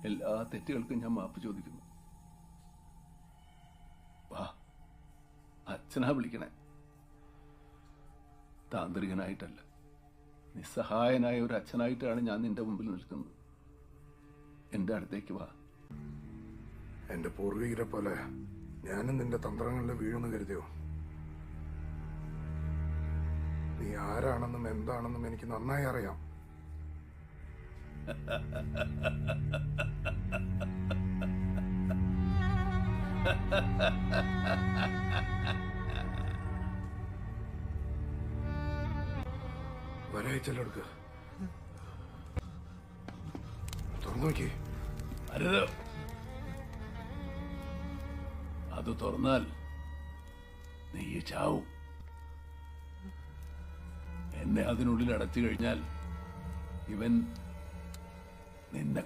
എല്ലാ തെറ്റുകൾക്കും ഞാൻ മാപ്പ് ചോദിക്കുന്നു. വാ, അച്ഛനാ വിളിക്കണേ. താന്ത്രികനായിട്ടല്ല, നിസ്സഹായനായ ഒരു അച്ഛനായിട്ടാണ് ഞാൻ നിന്റെ മുമ്പിൽ നിൽക്കുന്നത്. എന്റെ അടുത്തേക്ക് വാ. എന്റെ പൂർവികരെ പോലെ ഞാനും നിന്റെ തന്ത്രങ്ങളിൽ വീഴുന്നു കരുതിയോ? നീ ആരാണെന്നും എന്താണെന്നും എനിക്ക് നന്നായി അറിയാം. വരയച്ചെടുക്ക്, തുറന്നു നോക്കി. അരുത്, അത് തുറന്നാൽ നീ ചാവും. എന്നെ അതിനുള്ളിൽ അടച്ചു കഴിഞ്ഞാൽ ഇവൻ നിന്നെ